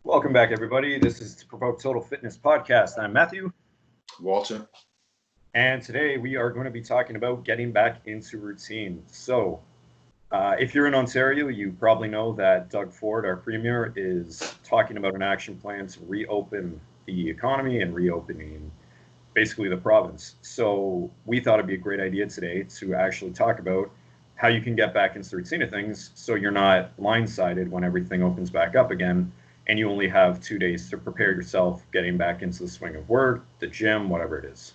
Welcome back, everybody. This is the Provoke Total Fitness Podcast. I'm Matthew, Walter. and today we are going to be talking about getting back into routine. If you're in Ontario, you probably know that Doug Ford, our premier, is talking about an action plan to reopen the economy and reopening basically the province. So, we thought it'd be a great idea today to actually talk about how you can get back into the routine of things so you're not blindsided when everything opens back up again and you only have 2 days to prepare yourself getting back into the swing of work, the gym, whatever it is.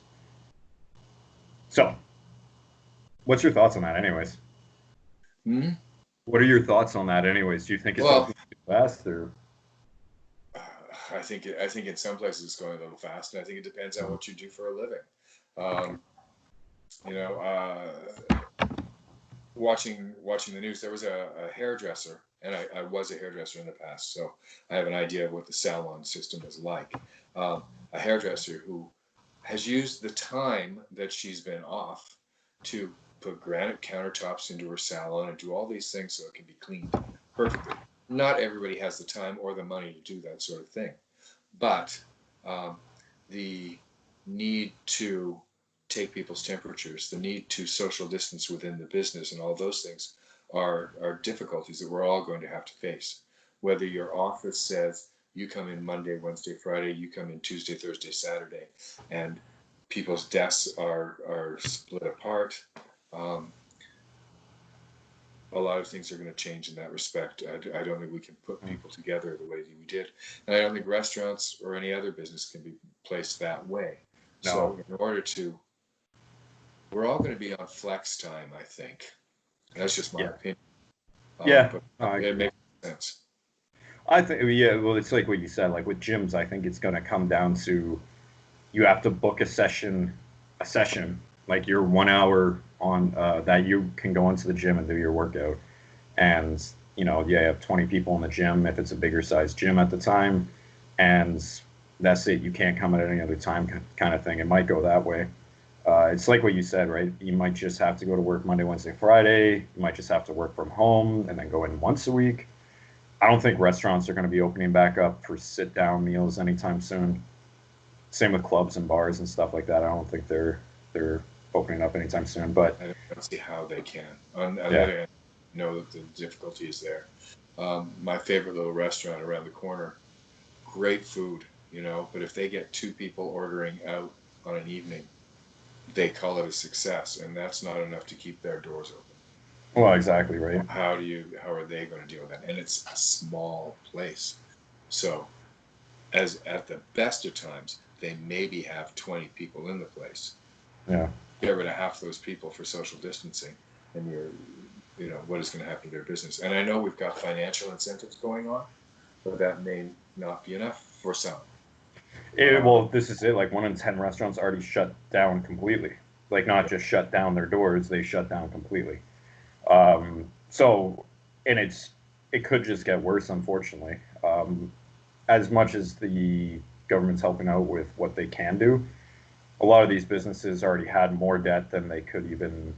So, what's your thoughts on that, anyways? What are your thoughts on that, anyways? Do you think it's Well, fast, or? I think in some places it's going a little fast, and I think it depends on what you do for a living. You know, watching the news, there was a hairdresser, and I was a hairdresser in the past, so I have an idea of what the salon system is like. A hairdresser who has used the time that she's been off to put granite countertops into her salon and do all these things so it can be cleaned perfectly. Not everybody has the time or the money to do that sort of thing, but the need to take people's temperatures, the need to social distance within the business, and all those things are difficulties that we're all going to have to face. Whether your office says you come in Monday, Wednesday, Friday, you come in Tuesday, Thursday, Saturday, and people's desks are split apart. A lot of things are going to change in that respect. I don't think we can put people together the way that we did. And I don't think restaurants or any other business can be placed that way. No. So in order to, we're all going to be on flex time, I think. That's just my opinion. But it makes sense. I think, well, it's like what you said, like with gyms, I think it's going to come down to you have to book a session, like your 1 hour on that you can go into the gym and do your workout. And, you have 20 people in the gym if it's a bigger size gym at the time. And that's it. You can't come at any other time kind of thing. It might go that way. It's like what you said, right? You might just have to go to work Monday, Wednesday, Friday. You might just have to work from home and then go in once a week. I don't think restaurants are going to be opening back up for sit-down meals anytime soon. Same with clubs and bars and stuff like that. I don't think they're opening up anytime soon. But I don't see how they can. On the other hand, I know that the difficulty is there. My favorite little restaurant around the corner, great food, but if they get 2 people ordering out on an evening, they call it a success, and that's not enough to keep their doors open. Well, exactly, right. How are they going to deal with that? And it's a small place. So as at the best of times, they maybe have 20 people in the place. Yeah. Get rid of half those people for social distancing, and what is going to happen to their business? And I know we've got financial incentives going on, but that may not be enough for some. Well, this is it. Like 1 in 10 restaurants already shut down completely. Like not just shut down their doors, they shut down completely. And it could just get worse, unfortunately. As much as the government's helping out with what they can do, a lot of these businesses already had more debt than they could even,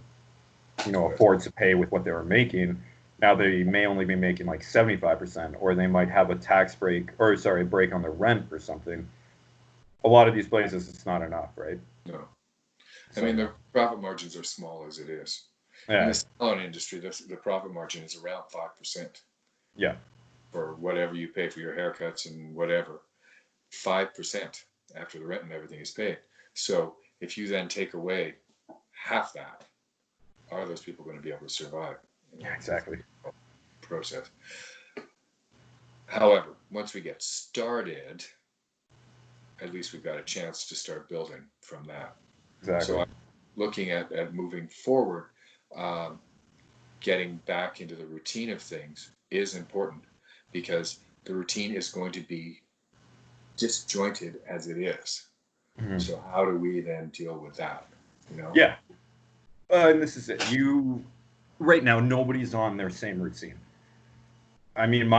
afford to pay with what they were making. Now they may only be making like 75%, or they might have a break on their rent or something. A lot of these places, it's not enough, right? No. I mean, the profit margins are small as it is. Yeah. In the salon industry, the profit margin is around 5%. Yeah. For whatever you pay for your haircuts and whatever. 5% after the rent and everything is paid. So if you then take away half that, are those people going to be able to survive? Yeah, exactly. Process. However, once we get started, at least we've got a chance to start building from that. Exactly. So I'm looking at moving forward, getting back into the routine of things is important, because the routine is going to be disjointed as it is. Mm-hmm. So how do we then deal with that? Yeah. And this is it. Right now, nobody's on their same routine. I mean,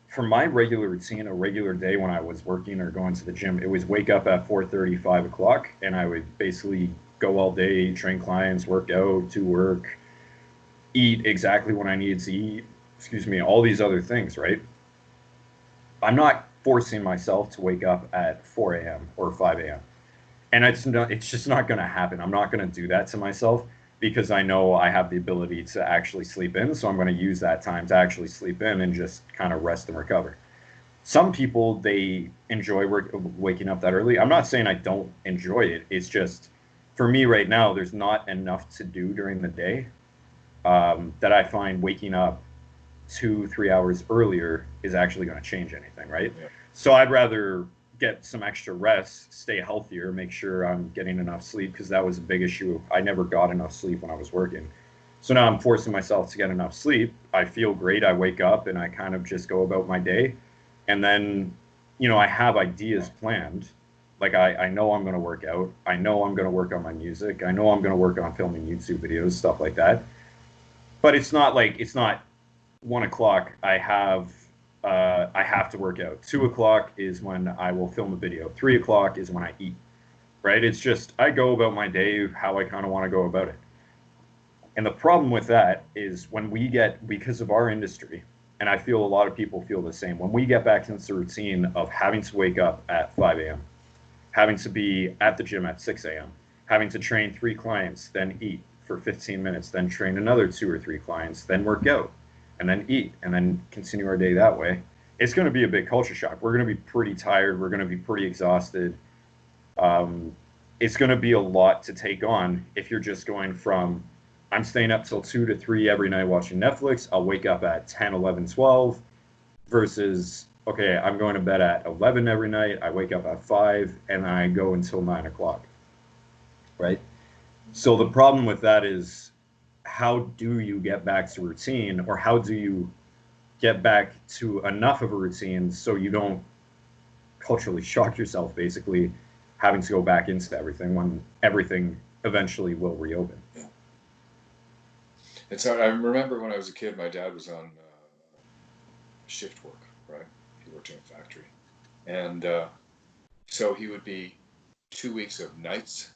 for my regular routine, a regular day when I was working or going to the gym, it was wake up at 4:30, 5 o'clock, and I would basically go all day, train clients, work out, do work, eat exactly when I needed to eat, all these other things, right? I'm not forcing myself to wake up at 4 a.m. or 5 a.m. And it's just not going to happen. I'm not going to do that to myself because I know I have the ability to actually sleep in. So I'm going to use that time to actually sleep in and just kind of rest and recover. Some people, they enjoy waking up that early. I'm not saying I don't enjoy it. It's just, for me right now, there's not enough to do during the day that I find waking up 2, 3 hours earlier is actually going to change anything, right? Yeah. So I'd rather get some extra rest, stay healthier, make sure I'm getting enough sleep, because that was a big issue. I never got enough sleep when I was working. So now I'm forcing myself to get enough sleep. I feel great. I wake up and I kind of just go about my day. And then, I have ideas planned. Like I know I'm going to work out. I know I'm going to work on my music. I know I'm going to work on filming YouTube videos, stuff like that. But it's not 1 o'clock. I have to work out. 2 o'clock is when I will film a video. 3 o'clock is when I eat. Right? It's just I go about my day how I kind of want to go about it. And the problem with that is when we get, because of our industry, and I feel a lot of people feel the same, when we get back into the routine of having to wake up at 5 a.m., having to be at the gym at 6 a.m., having to train 3 clients, then eat for 15 minutes, then train another 2 or 3 clients, then work out, and then eat, and then continue our day that way, it's going to be a big culture shock. We're going to be pretty tired. We're going to be pretty exhausted. It's going to be a lot to take on if you're just going from, I'm staying up till 2 to 3 every night watching Netflix. I'll wake up at 10, 11, 12 versus, okay, I'm going to bed at 11 every night. I wake up at 5 and I go until 9 o'clock. Right? So the problem with that is, how do you get back to routine, or how do you get back to enough of a routine so you don't culturally shock yourself, basically having to go back into everything when everything eventually will reopen? And so I remember when I was a kid, my dad was on shift work, right? He worked in a factory. And so he would be 2 weeks of nights,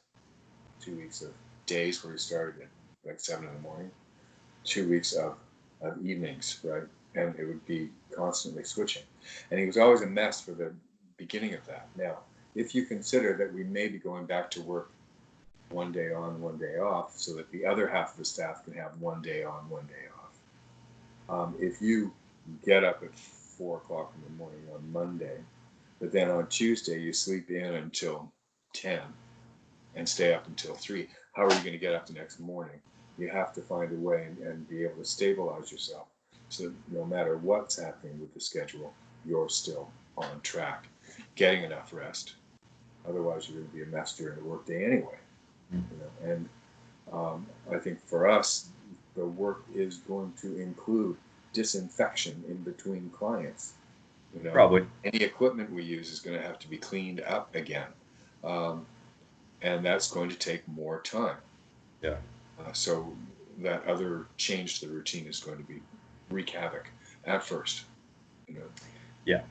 2 weeks of days where he started at like 7 in the morning, 2 weeks of evenings, right? And it would be constantly switching. And he was always a mess for the beginning of that. Now, if you consider that we may be going back to work 1 day on, 1 day off, so that the other half of the staff can have 1 day on, 1 day off. If you get up at 4 o'clock in the morning on Monday, but then on Tuesday you sleep in until 10 and stay up until 3, how are you going to get up the next morning? You have to find a way and be able to stabilize yourself so that no matter what's happening with the schedule, you're still on track, getting enough rest. Otherwise, you're going to be a mess during the workday anyway. And I think for us, the work is going to include disinfection in between clients. Probably. Any equipment we use is going to have to be cleaned up again, and that's going to take more time. Yeah. So that other change to the routine is going to be wreak havoc at first. Yeah,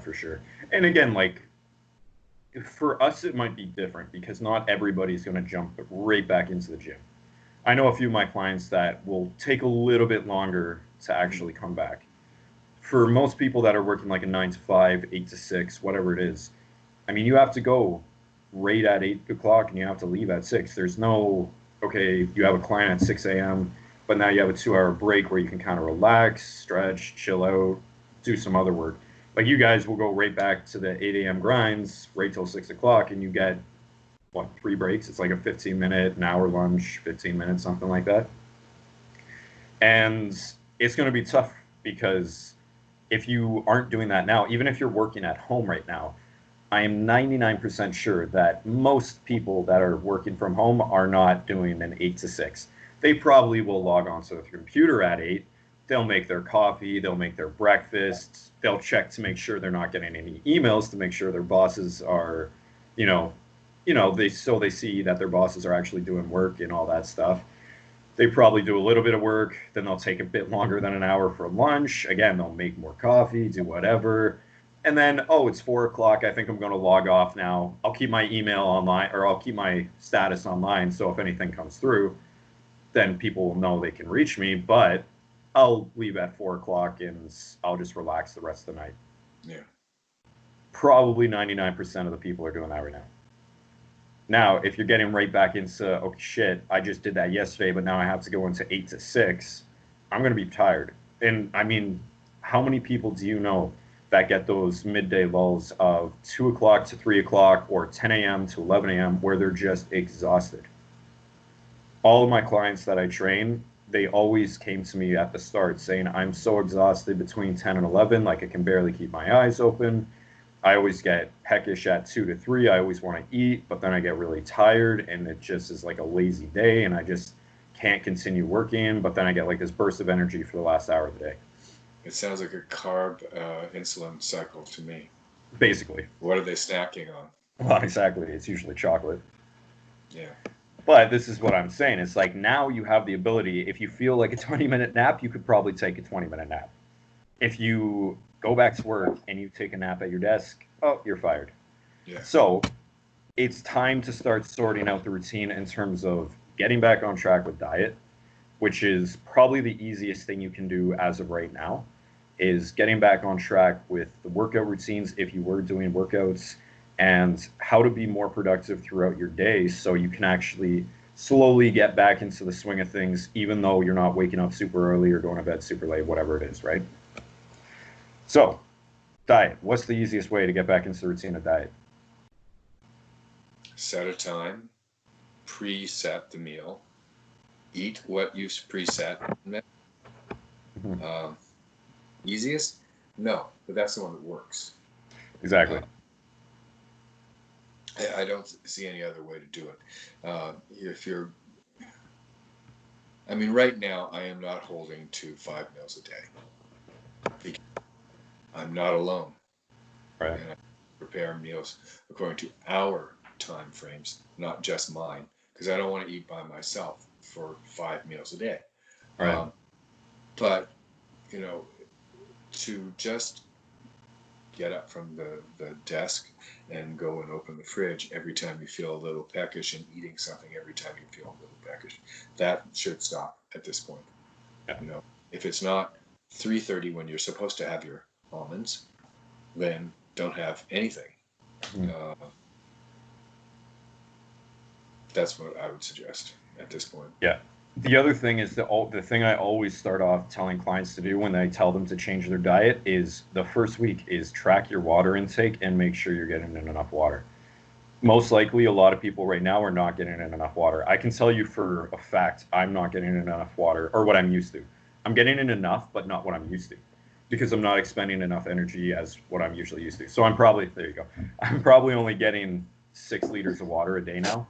for sure. And again, like, for us, it might be different because not everybody's going to jump right back into the gym. I know a few of my clients that will take a little bit longer to actually come back. For most people that are working like a 9 to 5, 8 to 6, whatever it is, I mean, you have to go right at 8 o'clock and you have to leave at 6. There's no, okay, you have a client at 6 a.m., but now you have a 2-hour break where you can kind of relax, stretch, chill out, do some other work. Like, you guys will go right back to the 8 a.m. grinds right till 6 o'clock, and you get, 3 breaks? It's like a 15-minute, an hour lunch, 15 minutes, something like that. And it's going to be tough because if you aren't doing that now, even if you're working at home right now, I am 99% sure that most people that are working from home are not doing an 8 to 6. They probably will log on to the computer at 8. They'll make their coffee, they'll make their breakfast, they'll check to make sure they're not getting any emails, to make sure their bosses are, they see that their bosses are actually doing work and all that stuff. They probably do a little bit of work, then they'll take a bit longer than an hour for lunch. Again, they'll make more coffee, do whatever. And then, it's 4 o'clock. I think I'm going to log off now. I'll keep my email online, or I'll keep my status online. So if anything comes through, then people will know they can reach me. But I'll leave at 4 o'clock and I'll just relax the rest of the night. Yeah. probably 99% of the people are doing that right now. Now, if you're getting right back into, oh shit, I just did that yesterday, but now I have to go into 8 to 6, I'm going to be tired. And I mean, how many people do you know that get those midday lulls of 2 o'clock to 3 o'clock or 10 a.m. to 11 a.m. where they're just exhausted? All of my clients that I train, they always came to me at the start saying, I'm so exhausted between 10 and 11, like I can barely keep my eyes open. I always get peckish at 2 to 3. I always want to eat, but then I get really tired and it just is like a lazy day and I just can't continue working. But then I get like this burst of energy for the last hour of the day. It sounds like a carb insulin cycle to me. Basically. What are they snacking on? Well, exactly. It's usually chocolate. Yeah. But this is what I'm saying. It's like now you have the ability, if you feel like a 20-minute nap, you could probably take a 20-minute nap. If you go back to work and you take a nap at your desk, oh, you're fired. Yeah. So it's time to start sorting out the routine in terms of getting back on track with diet, which is probably the easiest thing you can do as of right now, is getting back on track with the workout routines if you were doing workouts, and how to be more productive throughout your day so you can actually slowly get back into the swing of things, even though you're not waking up super early or going to bed super late, whatever it is, right? So, diet. What's the easiest way to get back into the routine of diet? Set a time, preset the meal, eat what you've preset. Mm-hmm. Easiest? No, but that's the one that works. Exactly. I don't see any other way to do it. If you're, I mean, right now I am not holding to 5 meals a day. Because I'm not alone. Right. And I prepare meals according to our time frames, not just mine, because I don't want to eat by myself for 5 meals a day. Right. But, you know, to just get up from the desk and go and open the fridge every time you feel a little peckish and eating something every time you feel a little peckish, that should stop at this point. Yeah. You know, if it's not 3:30 when you're supposed to have your almonds, then don't have anything. That's what I would suggest at this point. Yeah. The other thing is the thing I always start off telling clients to do when I tell them to change their diet is the first week is track your water intake and make sure you're getting in enough water. Most likely, a lot of people right now are not getting in enough water. I can tell you for a fact I'm not getting in enough water, or what I'm used to. I'm getting in enough, but not what I'm used to, because I'm not expending enough energy as what I'm usually used to. So I'm probably only getting 6 liters of water a day now,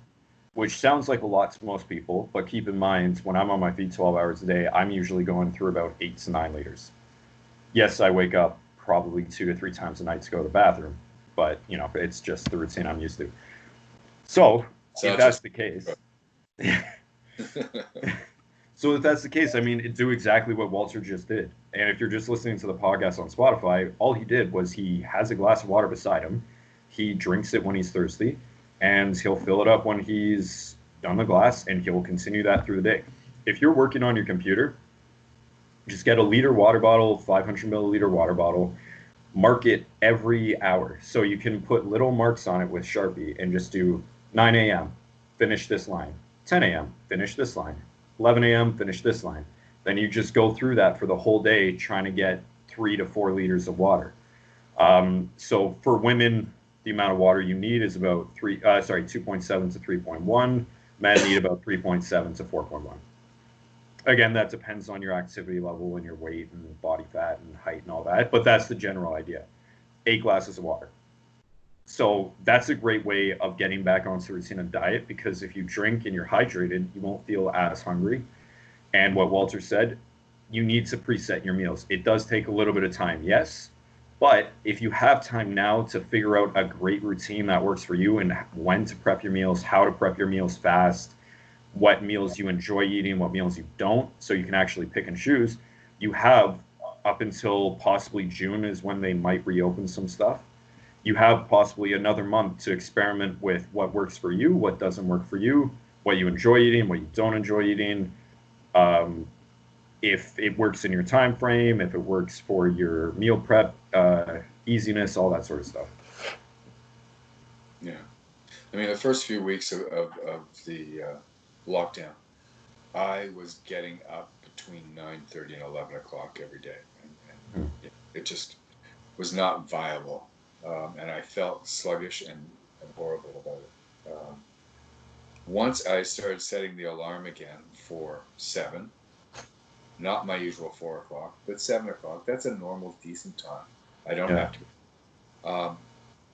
which sounds like a lot to most people, but keep in mind, when I'm on my feet 12 hours a day, I'm usually going through about 8 to 9 liters. Yes, I wake up probably 2 to 3 times a night to go to the bathroom, but, you know, it's just the routine I'm used to. So, if that's the case, I mean, do exactly what Walter just did. And if you're just listening to the podcast on Spotify, all he did was he has a glass of water beside him. He drinks it when he's thirsty, and he'll fill it up when he's done the glass, and he'll continue that through the day. If you're working on your computer, just get a liter water bottle, 500 milliliter water bottle, mark it every hour. So you can put little marks on it with Sharpie and just do 9 a.m., finish this line, 10 a.m., finish this line, 11 a.m., finish this line. Then you just go through that for the whole day trying to get 3 to 4 liters of water. So for women, the amount of water you need is about 2.7 to 3.1. Men need about 3.7 to 4.1. Again, that depends on your activity level and your weight and body fat and height and all that, but that's the general idea. 8 glasses of water. So that's a great way of getting back onto the routine of diet, because if you drink and you're hydrated, you won't feel as hungry. And what Walter said, you need to preset your meals. It does take a little bit of time, yes, but if you have time now to figure out a great routine that works for you and when to prep your meals, how to prep your meals fast, what meals you enjoy eating, what meals you don't, so you can actually pick and choose, you have up until possibly June is when they might reopen some stuff. You have possibly another month to experiment with what works for you, what doesn't work for you, what you enjoy eating, what you don't enjoy eating, if it works in your time frame, if it works for your meal prep easiness, all that sort of stuff. Yeah. I mean, the first few weeks of the lockdown, I was getting up between 9:30 and 11 o'clock every day. And Mm. it just was not viable. And I felt sluggish and horrible about it. Once I started setting the alarm again for 7, not my usual 4 o'clock, but 7 o'clock, that's a normal, decent time. I don't Yeah. have to. Um,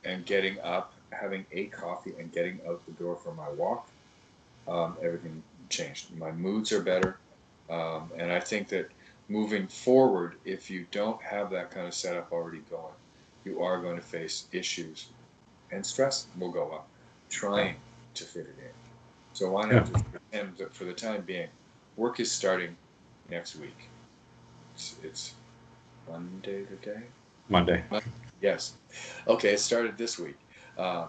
and getting up, having a coffee, and getting out the door for my walk, everything changed. My moods are better. And I think that moving forward, if you don't have that kind of setup already going, you are going to face issues and stress will go up Yeah. trying to fit it in. So why Yeah. not just pretend that for the time being, work is starting next week. It's Monday today? Monday. Yes. Okay, it started this week. Uh,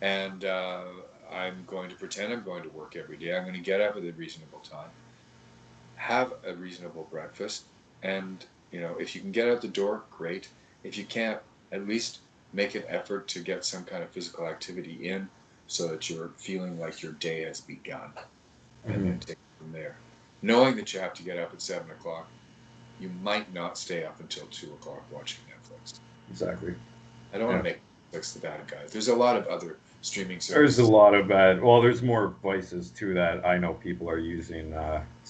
and I'm going to pretend I'm going to work every day. I'm going to get up at a reasonable time, have a reasonable breakfast, and if you can get out the door, great. If you can't, at least make an effort to get some kind of physical activity in so that you're feeling like your day has begun, and Hmm. then take it from there. Knowing that you have to get up at 7 o'clock, you might not stay up until 2 o'clock watching Netflix. Exactly. I don't want Yeah. to make Netflix the bad guy. There's a lot of other streaming There's a services. lot of bad. Well, there's more vices too that I know people are using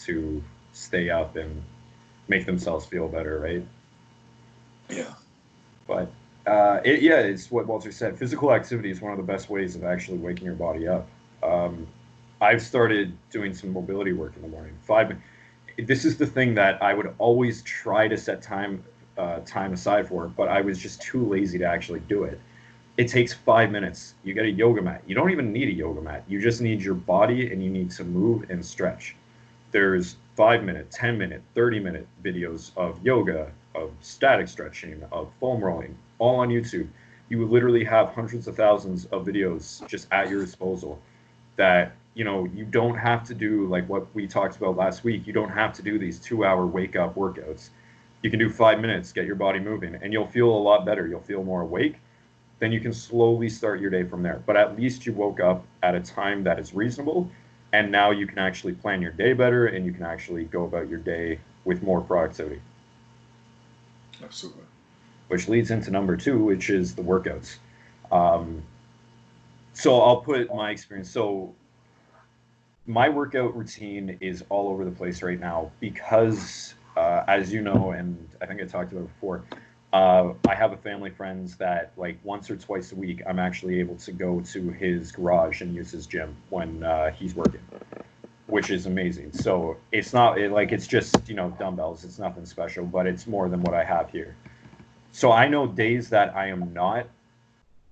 to stay up and make themselves feel better, right? Yeah. But yeah, it's what Walter said. Physical activity is one of the best ways of actually waking your body up. Um, I've started doing some mobility work in the morning. This is the thing that I would always try to set time aside for, but I was just too lazy to actually do it. It takes 5 minutes. You get a yoga mat. You don't even need a yoga mat. You just need your body and you need to move and stretch. There's 5 minute, 10 minute, 30-minute videos of yoga, of static stretching, of foam rolling, all on YouTube. You literally have hundreds of thousands of videos just at your disposal that you don't have to do like what we talked about last week. You don't have to do these 2-hour wake up workouts. You can do 5 minutes, get your body moving, and you'll feel a lot better. You'll feel more awake. Then you can slowly start your day from there. But at least you woke up at a time that is reasonable, and now you can actually plan your day better, and you can actually go about your day with more productivity. Absolutely. Which leads into number two, which is the workouts. Um, so I'll put my experience. So my workout routine is all over the place right now because, as you know, and I think I talked about it before, I have a family friends that like once or twice a week I'm actually able to go to his garage and use his gym when he's working, which is amazing. So it's not like it's just dumbbells. It's nothing special, but it's more than what I have here. So I know days that I am not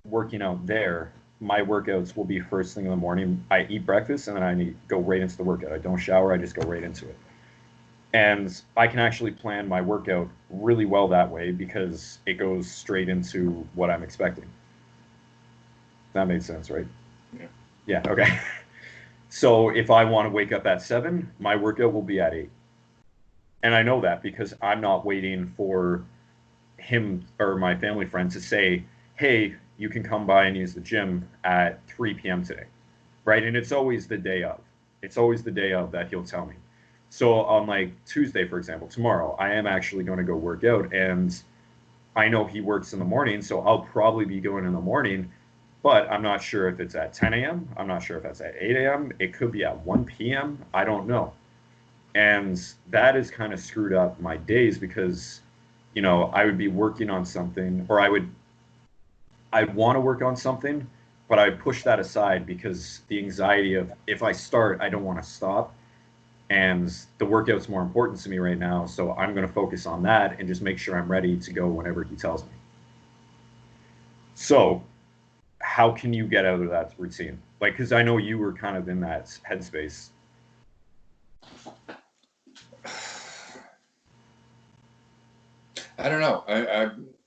working out there, my workouts will be first thing in the morning. I eat breakfast and then I need go right into the workout. I don't shower, I just go right into it. And I can actually plan my workout really well that way because it goes straight into what I'm expecting. That made sense, right? Yeah. Yeah, okay. So if I want to wake up at 7, my workout will be at 8. And I know that because I'm not waiting for him or my family friend to say, "Hey, you can come by and use the gym at 3 p.m. today," right? And it's always the day of. It's always the day of that he'll tell me. So on like Tuesday, for example, tomorrow, I am actually going to go work out, and I know he works in the morning, so I'll probably be going in the morning. But I'm not sure if it's at 10 a.m. I'm not sure if that's at 8 a.m. It could be at 1 p.m. I don't know. And that has kind of screwed up my days because I would be working on something, or I'd want to work on something, but I push that aside because the anxiety of if I start, I don't want to stop. And the workout's more important to me right now. So I'm going to focus on that and just make sure I'm ready to go whenever he tells me. So, how can you get out of that routine? Like, because I know you were kind of in that headspace. I don't know.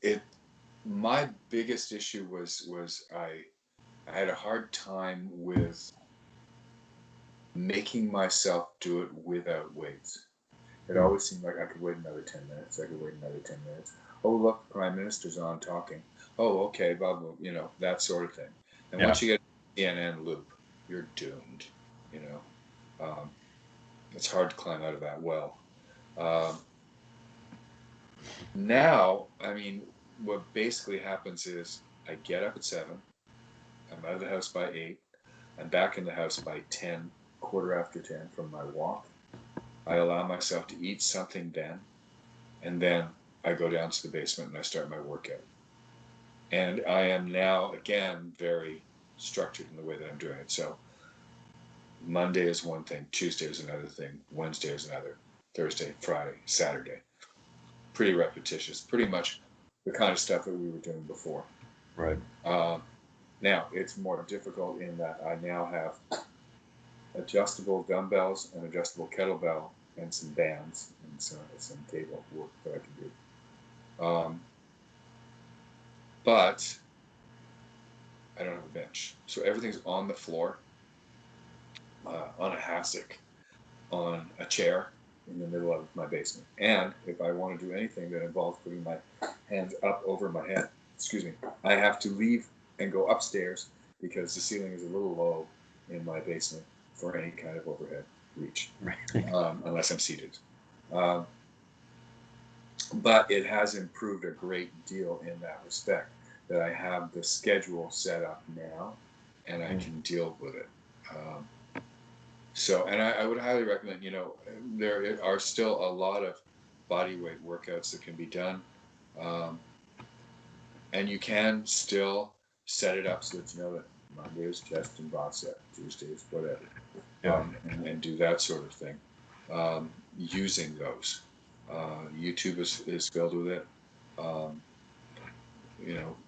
It my biggest issue was I had a hard time with making myself do it without weights. It Mm. always seemed like I could wait another 10 minutes. I could wait another 10 minutes. Oh, look, Prime Minister's on talking. Oh, okay, blah, blah, that sort of thing. And Yeah. once you get CNN loop, you're doomed. You know, it's hard to climb out of that well. Um, Now, I mean, what basically happens is I get up at 7, I'm out of the house by 8, I'm back in the house by 10, quarter after 10 from my walk. I allow myself to eat something then, and then I go down to the basement and I start my workout. And I am now, again, very structured in the way that I'm doing it. So Monday is one thing, Tuesday is another thing, Wednesday is another, Thursday, Friday, Saturday. Pretty repetitious, pretty much the kind of stuff that we were doing before. Right. Now, it's more difficult in that I now have adjustable dumbbells, an adjustable kettlebell, and some bands, and some cable work that I can do. But I don't have a bench. So everything's on the floor, on a hassock, on a chair in the middle of my basement. And if I want to do anything that involves putting my hands up over my head, I have to leave and go upstairs because the ceiling is a little low in my basement for any kind of overhead reach, unless I'm seated. But it has improved a great deal in that respect, that I have the schedule set up now and I can deal with it. So, and I would highly recommend, there are still a lot of body weight workouts that can be done. And you can still set it up so that that Monday is chest and bicep, Tuesday is whatever, and do that sort of thing using those. YouTube is filled with it.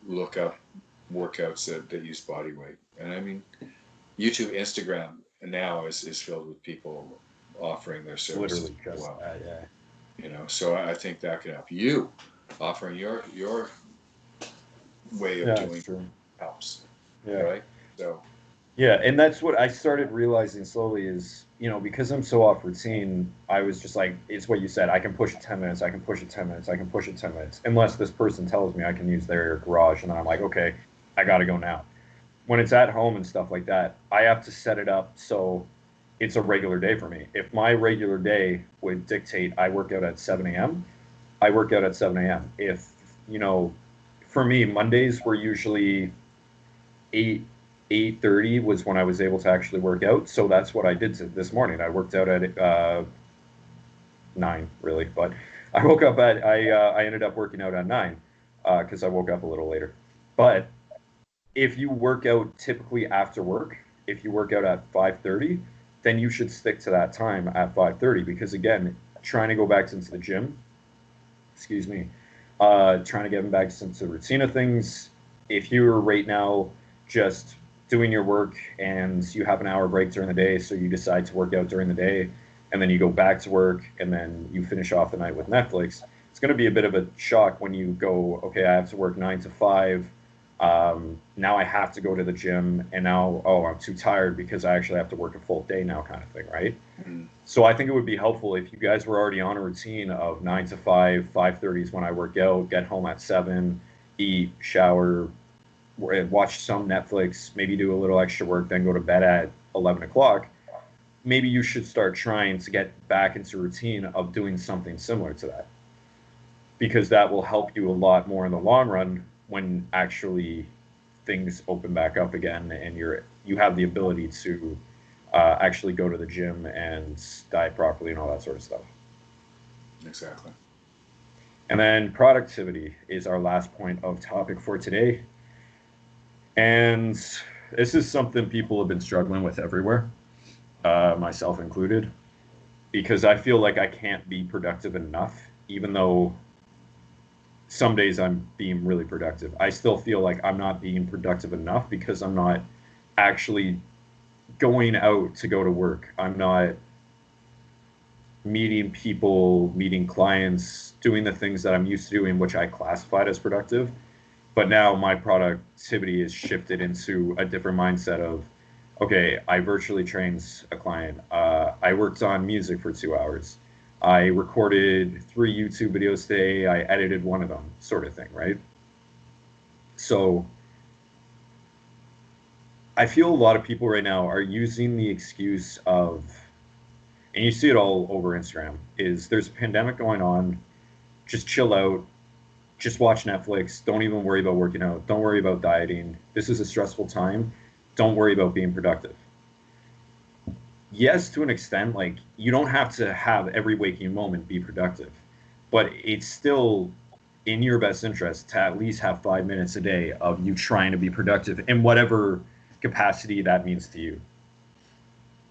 Look up workouts that use body weight. And I mean, YouTube, Instagram now is filled with people offering their services. Literally just that, yeah. So I think that can help you. Offering your way of doing helps. Yeah. Right. So. Yeah, and that's what I started realizing slowly is, because I'm so off routine, I was just like, it's what you said, I can push it 10 minutes, I can push it 10 minutes, I can push it 10 minutes, unless this person tells me I can use their garage, and then I'm like, okay, I got to go now. When it's at home and stuff like that, I have to set it up so it's a regular day for me. If my regular day would dictate I work out at 7 a.m., I work out at 7 a.m. If, for me, Mondays were usually 8:30 was when I was able to actually work out. So that's what I did this morning. I worked out at 9, really, but I woke up at I ended up working out at 9 because I woke up a little later. But if you work out typically after work, if you work out at 5:30, then you should stick to that time at 5:30 because again, trying to go back into the gym, trying to get back into the routine of things. If you're right now just doing your work and you have an hour break during the day, so you decide to work out during the day and then you go back to work and then you finish off the night with Netflix, it's going to be a bit of a shock when you go, okay, I have to work 9 to 5. Now I have to go to the gym and now, I'm too tired because I actually have to work a full day now kind of thing, right? Mm-hmm. So I think it would be helpful if you guys were already on a routine of 9 to 5, 5:30 is when I work out, get home at 7, eat, shower, watch some Netflix, maybe do a little extra work, then go to bed at 11 o'clock. Maybe you should start trying to get back into routine of doing something similar to that, because that will help you a lot more in the long run when actually things open back up again and you have the ability to actually go to the gym and diet properly and all that sort of stuff. Exactly. And then productivity is our last point of topic for today. And this is something people have been struggling with everywhere, myself included, because I feel like I can't be productive enough, even though some days I'm being really productive. I still feel like I'm not being productive enough because I'm not actually going out to go to work. I'm not meeting people, meeting clients, doing the things that I'm used to doing, which I classified as productive. But now my productivity is shifted into a different mindset of, okay, I virtually trained a client. I worked on music for 2 hours. I recorded 3 YouTube videos today. I edited one of them, sort of thing, right? So I feel a lot of people right now are using the excuse of, and you see it all over Instagram, is there's a pandemic going on, just chill out, just watch Netflix, don't even worry about working out, don't worry about dieting. This is a stressful time. Don't worry about being productive. Yes, to an extent, like you don't have to have every waking moment be productive, but it's still in your best interest to at least have 5 minutes a day of you trying to be productive in whatever capacity that means to you,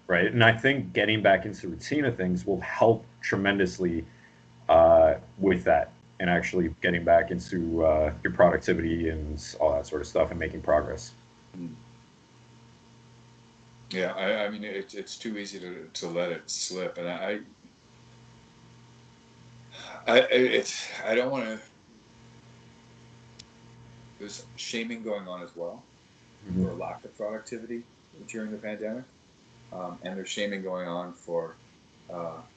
right? And I think getting back into the routine of things will help tremendously with that, and actually getting back into your productivity and all that sort of stuff and making progress. Yeah, I mean, it's too easy to let it slip, and I don't want to. There's shaming going on as well for a lack of productivity during the pandemic, and there's shaming going on for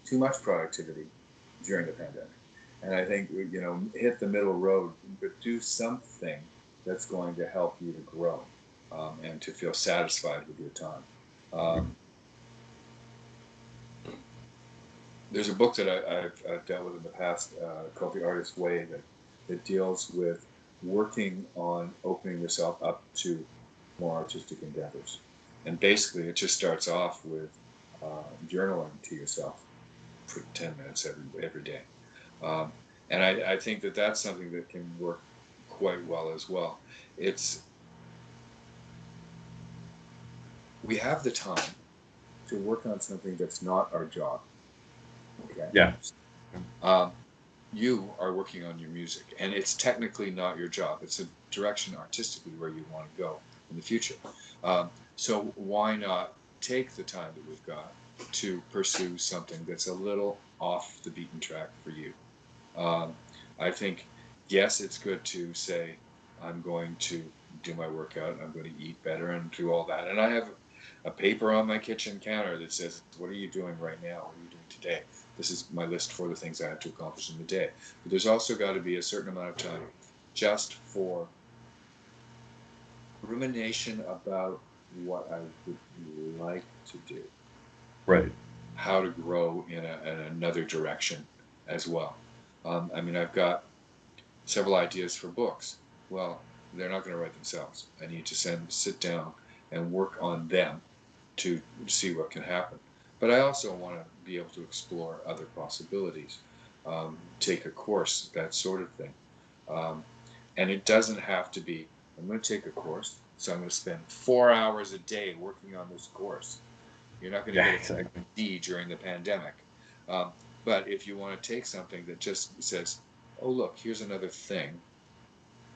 too much productivity during the pandemic. And I think, hit the middle road, but do something that's going to help you to grow, and to feel satisfied with your time. There's a book that I've dealt with in the past, called The Artist's Way, that deals with working on opening yourself up to more artistic endeavors. And basically, it just starts off with journaling to yourself for 10 minutes every day. And I think that that's something that can work quite well as well. We have the time to work on something that's not our job. Okay. Yeah. You are working on your music, and it's technically not your job. It's a direction artistically where you want to go in the future. So why not take the time that we've got to pursue something that's a little off the beaten track for you? I think, yes, it's good to say, I'm going to do my workout, I'm going to eat better and do all that. And I have a paper on my kitchen counter that says, what are you doing right now? What are you doing today? This is my list for the things I have to accomplish in the day. But there's also got to be a certain amount of time just for rumination about what I would like to do. Right. How to grow in another direction as well. I mean, I've got several ideas for books. Well, they're not going to write themselves. I need to sit down and work on them to see what can happen. But I also want to be able to explore other possibilities, take a course, that sort of thing. And it doesn't have to be, I'm going to take a course, so I'm going to spend 4 hours a day working on this course. You're not going to get a D during the pandemic. But if you want to take something that just says, oh, look, here's another thing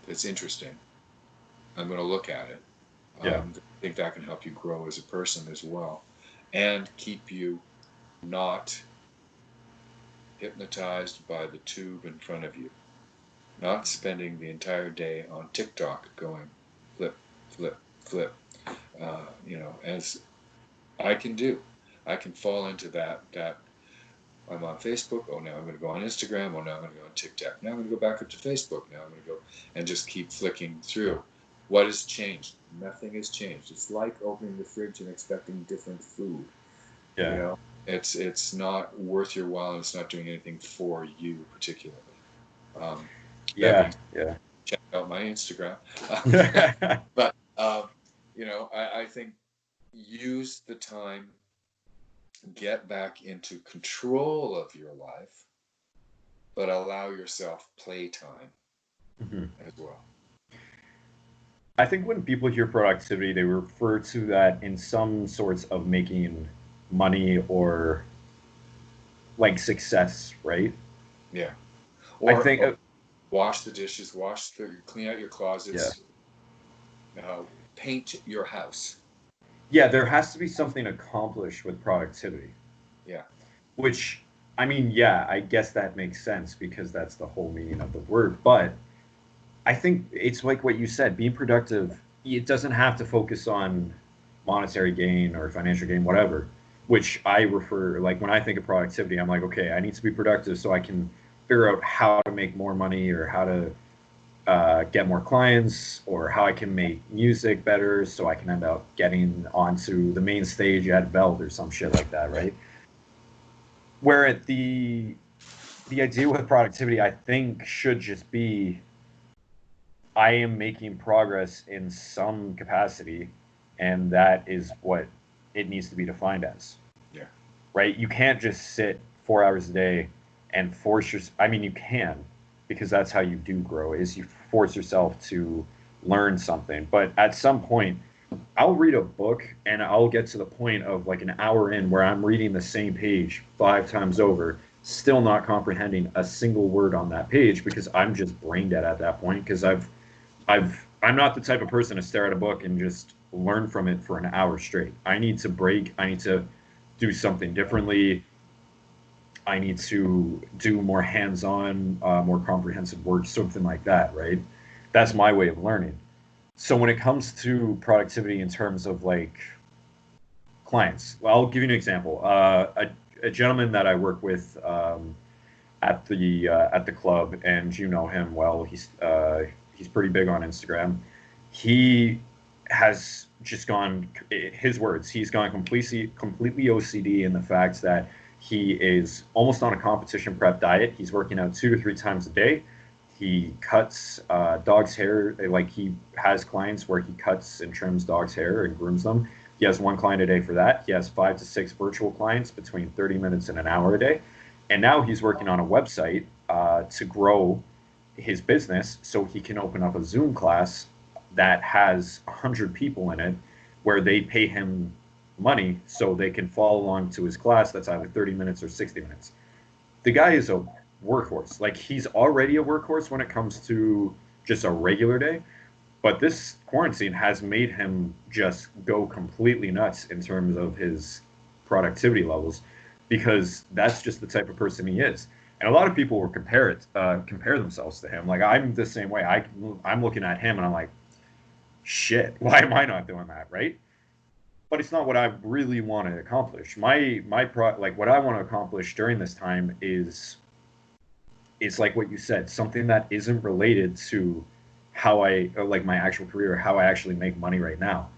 that's interesting, I'm going to look at it. I think that can help you grow as a person as well, and keep you not hypnotized by the tube in front of you, not spending the entire day on TikTok going flip, flip, flip, as I can do. I can fall into that I'm on Facebook, oh, now I'm going to go on Instagram, oh, now I'm going to go on TikTok, now I'm going to go back up to Facebook, now I'm going to go and just keep flicking through. What has changed? Nothing has changed. It's like opening the fridge and expecting different food. Yeah. It's not worth your while, and it's not doing anything for you particularly. Check out my Instagram. But I think use the time, get back into control of your life, but allow yourself playtime as well. I think when people hear productivity, they refer to that in some sorts of making money or like success, right? Yeah. I think or wash the dishes, clean out your closets, paint your house. Yeah, there has to be something accomplished with productivity. Yeah. Which, I mean, yeah, I guess that makes sense because that's the whole meaning of the word. But I think it's like what you said, being productive, it doesn't have to focus on monetary gain or financial gain, whatever, which I refer, like when I think of productivity, I'm like, okay, I need to be productive so I can figure out how to make more money or how to get more clients, or how I can make music better so I can end up getting onto the main stage at Veld or some shit like that, right? Where the idea with productivity, I think, should just be I am making progress in some capacity, and that is what it needs to be defined as. Yeah. Right? You can't just sit 4 hours a day and force your. I mean, you can, because that's how you do grow. Is you force yourself to learn something, but at some point, I'll read a book and I'll get to the point of like an hour in where I'm reading the same page 5 times over, still not comprehending a single word on that page because I'm just brain dead at that point because I'm not the type of person to stare at a book and just learn from it for an hour straight. I need to break. I need to do something differently. I need to do more hands-on, more comprehensive work, something like that, right? That's my way of learning. So when it comes to productivity in terms of like clients, well, I'll give you an example. A gentleman that I work with at the club, and you know him well. He's pretty big on Instagram. He has just gone. His words. He's gone completely OCD in the fact that he is almost on a competition prep diet. He's working out 2 to 3 times a day. He cuts dogs' hair. Like he has clients where he cuts and trims dogs' hair and grooms them. He has one client a day for that. He has 5 to 6 virtual clients between 30 minutes and an hour a day. And now he's working on a website to grow his business so he can open up a Zoom class that has 100 people in it where they pay him money so they can follow along to his class that's either 30 minutes or 60 minutes. The guy is a workhorse. Like he's already a workhorse when it comes to just a regular day, but this quarantine has made him just go completely nuts in terms of his productivity levels because that's just the type of person he is. And a lot of people will compare themselves to him. Like I'm the same way. I'm looking at him and I'm like, shit, why am I not doing that, right? But it's not what I really want to accomplish. Like what I want to accomplish during this time is like what you said, something that isn't related to how I like my actual career, how I actually make money right now.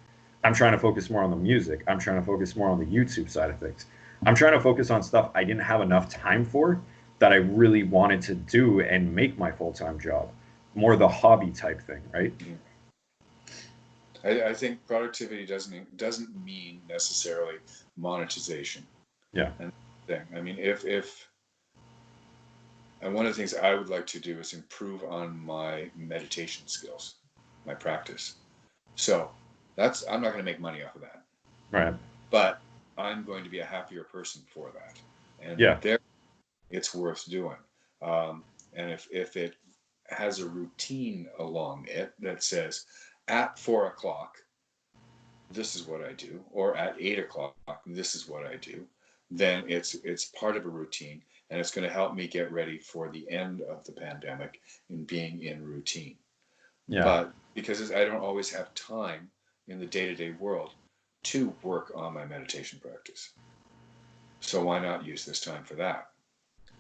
I'm trying to focus more on the music. I'm trying to focus more on the YouTube side of things. I'm trying to focus on stuff I didn't have enough time for that I really wanted to do and make my full-time job. More the hobby type thing, right? I think productivity doesn't mean necessarily monetization. Yeah. And thing. I mean, if and one of the things I would like to do is improve on my meditation skills, my practice. So that's I'm not going to make money off of that, Right. but I'm going to be a happier person for that, and Yeah. there it's worth doing. And if it has a routine along it that says at 4 o'clock this is what I do, or at 8 o'clock this is what I do, then it's part of a routine, and it's going to help me get ready for the end of the pandemic and being in routine. Yeah. But because I don't always have time in the day-to-day world to work on my meditation practice, so why not use this time for that?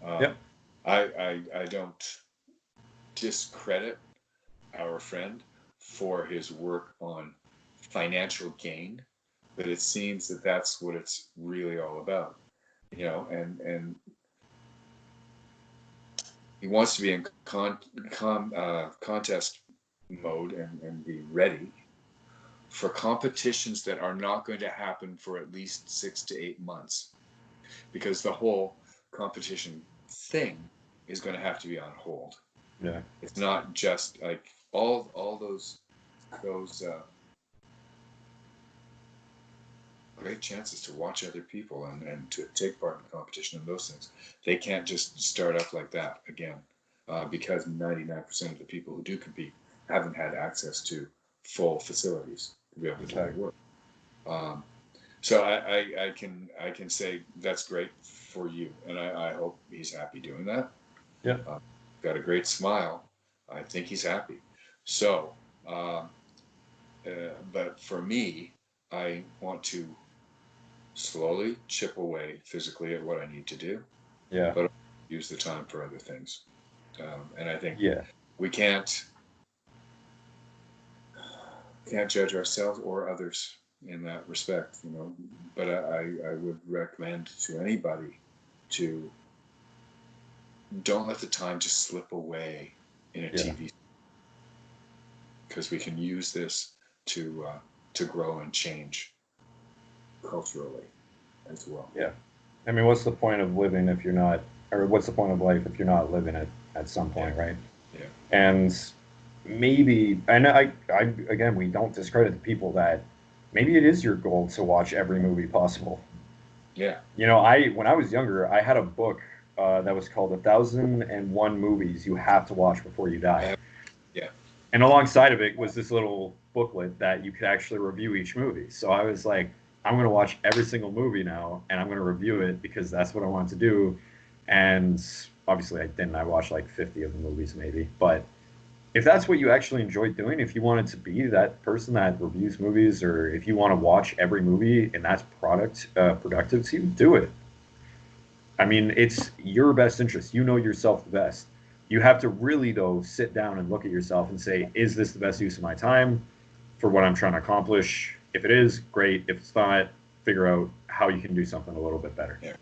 Yep. Um, I don't discredit our friend for his work on financial gain, but it seems that that's what it's really all about, and he wants to be in contest mode and be ready for competitions that are not going to happen for at least 6 to 8 months, because the whole competition thing is going to have to be on hold. Yeah. It's not just like all those great chances to watch other people and to take part in competition and those things. They can't just start up like that again, because 99% of the people who do compete haven't had access to full facilities to be able to do their Exactly. work. Um, so I can say that's great for you, and I hope he's happy doing that. Yeah. Got a great smile. I think he's happy. So, but for me, I want to slowly chip away physically at what I need to do, Yeah. but use the time for other things. And I think Yeah. we can't. can't judge ourselves or others in that respect, you know. But I would recommend to anybody to don't let the time just slip away in a Yeah. TV, because we can use this to grow and change culturally as well. Yeah. I mean, what's the point of living if you're not, or what's the point of life if you're not living it at some point, right? Yeah. And maybe, and again, we don't discredit the people that maybe it is your goal to watch every movie possible. Yeah. You know, when I was younger, I had a book that was called 1001 Movies You Have to Watch Before You Die. Yeah. And alongside of it was this little booklet that you could actually review each movie. So I was like, I'm going to watch every single movie now, and I'm going to review it because that's what I want to do. And obviously, I didn't. I watched like 50 of the movies, maybe. But if that's what you actually enjoy doing, if you wanted to be that person that reviews movies, or if you want to watch every movie and that's productive to you, do it. I mean, it's your best interest. You know yourself the best. You have to really, though, sit down and look at yourself and say, is this the best use of my time for what I'm trying to accomplish? If it is, great. If it's not, figure out how you can do something a little bit better. Yeah.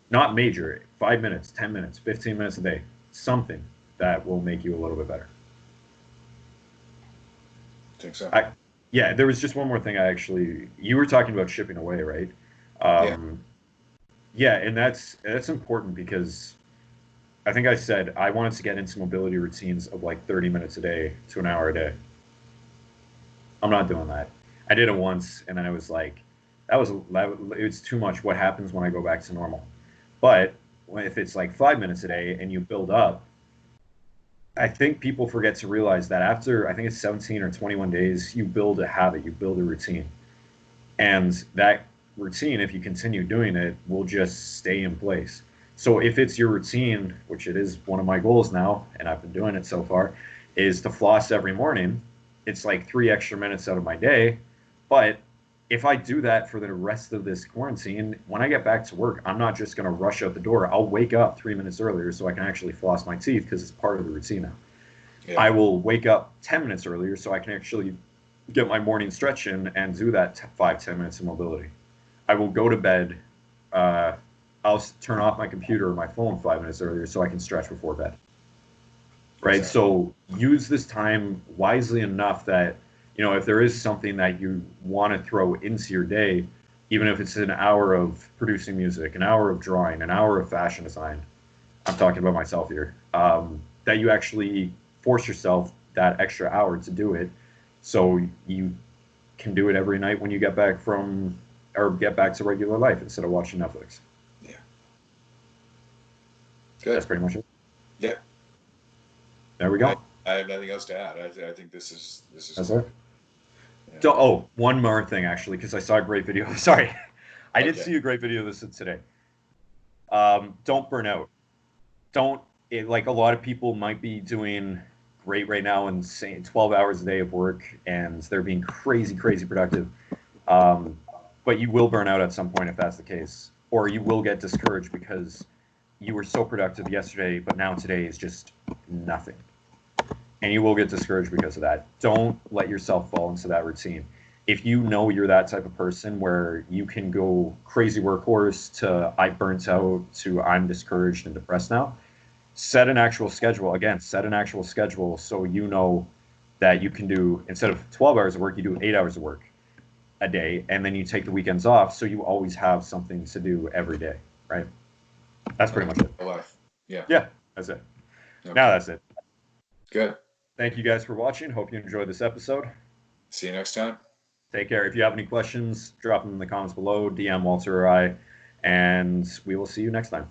Not major, 5 minutes, 10 minutes, 15 minutes a day, something that will make you a little bit better. Think so? Yeah, there was just one more thing you were talking about shipping away, right? Yeah, and that's important because I think I said I wanted to get into mobility routines of like 30 minutes a day to an hour a day. I'm not doing that. I did it once, and then it was like, it's too much. What happens when I go back to normal? But if it's like 5 minutes a day and you build up, I think people forget to realize that after, I think it's 17 or 21 days, you build a habit, you build a routine. And that routine, if you continue doing it, will just stay in place. So if it's your routine, which it is one of my goals now, and I've been doing it so far, is to floss every morning, it's like 3 extra minutes out of my day. But if I do that for the rest of this quarantine, when I get back to work, I'm not just going to rush out the door. I'll wake up 3 minutes earlier so I can actually floss my teeth because it's part of the routine now. Yeah. I will wake up 10 minutes earlier so I can actually get my morning stretch in and do that 5-10 minutes of mobility. I will go to bed. I'll turn off my computer or my phone 5 minutes earlier so I can stretch before bed. Right? Exactly. So use this time wisely enough that, you know, if there is something that you want to throw into your day, even if it's an hour of producing music, an hour of drawing, an hour of fashion design, I'm talking about myself here, that you actually force yourself that extra hour to do it so you can do it every night when you get back to regular life instead of watching Netflix. Yeah. Good. That's pretty much it. Yeah. There we go. I have nothing else to add. I think this is. That's it. Yeah. One more thing, actually, because I saw a great video. Sorry. I did see a great video this today. Don't burn out. Like a lot of people might be doing great right now and saying 12 hours a day of work and they're being crazy, crazy productive. But you will burn out at some point if that's the case. Or you will get discouraged because you were so productive yesterday, but now today is just nothing. And you will get discouraged because of that. Don't let yourself fall into that routine. If you know you're that type of person where you can go crazy workhorse to I burnt out to I'm discouraged and depressed now, set an actual schedule. Again, set an actual schedule so you know that you can do, instead of 12 hours of work, you do 8 hours of work a day, and then you take the weekends off so you always have something to do every day, right? That's pretty much it. Life. Yeah. Yeah, that's it. Okay. Now that's it. Good. Thank you guys for watching. Hope you enjoyed this episode. See you next time. Take care. If you have any questions, drop them in the comments below, DM Walter or I, and we will see you next time.